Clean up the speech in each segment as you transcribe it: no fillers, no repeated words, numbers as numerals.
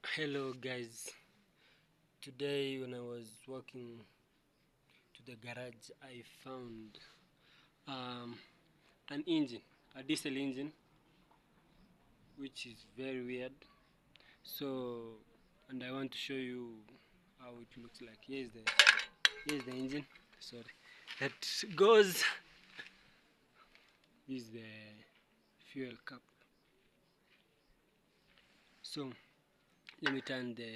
Hello guys, today when I was walking to the garage I found an engine, a diesel engine, which is very weird. And I want to show you how it looks like. Here's the engine, sorry, that goes. This is the fuel cap. So let me turn the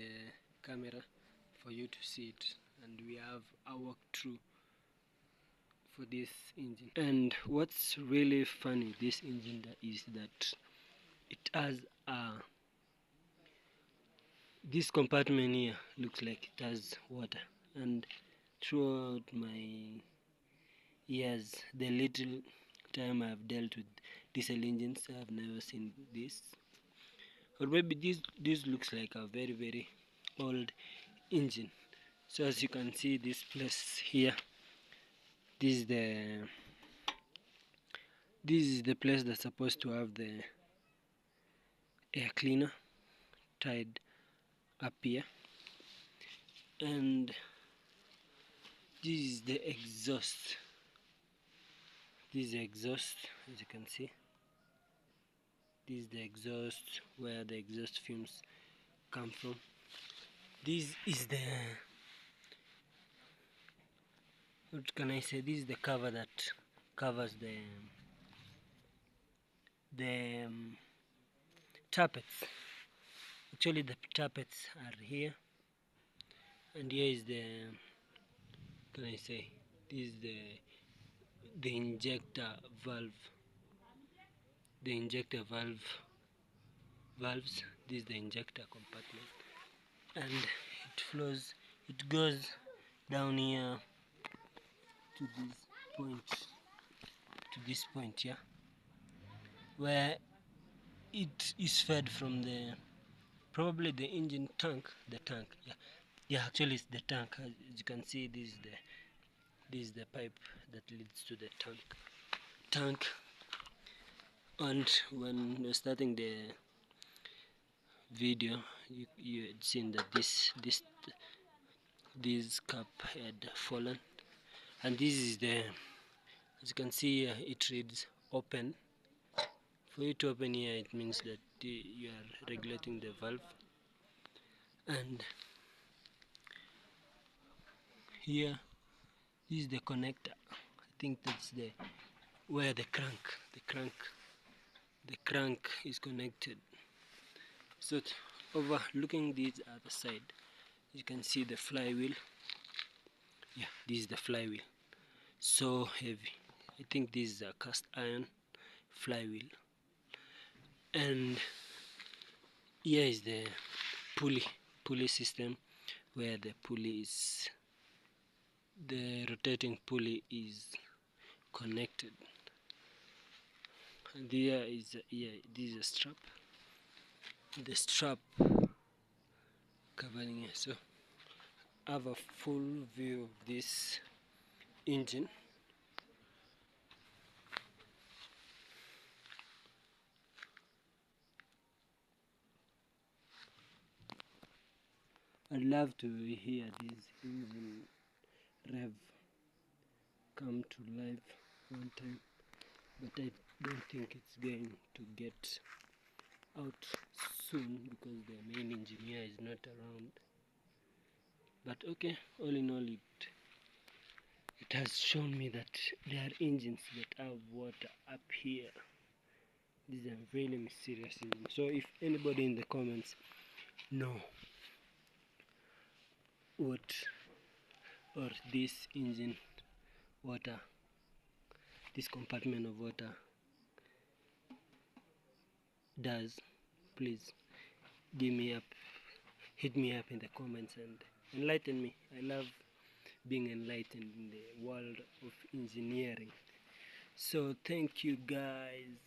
camera for you to see it, and we have a walkthrough for this engine. And what's really funny this engine is that it has this compartment here looks like it has water, and throughout my years, the little time I've dealt with diesel engines, I've never seen this. Or maybe this looks like a very old engine. So as you can see, this place here, this is the place that's supposed to have the air cleaner tied up here, and this is the exhaust. This is the exhaust, as you can see. This is the exhaust, where the exhaust fumes come from. This is the, what can I say, this is the cover that covers the tappets. Actually the tappets are here, and here is the, can I say, this is the injector valve. The injector valves. This is the injector compartment, and it goes down here to this point here, where it is fed from the, probably the engine tank, actually it's the tank. As you can see, this is the pipe that leads to the tank. And when you're starting the video, you had seen that this cap had fallen, and this is the, as you can see here, it reads open. For you to open here, it means that you are regulating the valve. And here, this is the connector. I think that's where the crank is connected. So overlooking this other side, you can see the flywheel. Yeah, this is the flywheel. So heavy. I think this is a cast iron flywheel. And here is the pulley system, where the rotating pulley is connected. And this is a strap. The strap covering it. So I have a full view of this engine. I'd love to hear this engine rev come to life one time, but I don't think it's going to get out soon because the main engineer is not around. But okay, all in all, it has shown me that there are engines that have water up here. This is a really mysterious engine. So if anybody in the comments know what or this engine water, this compartment of water does, please hit me up in the comments and enlighten me. I love being enlightened in the world of engineering. So thank you guys.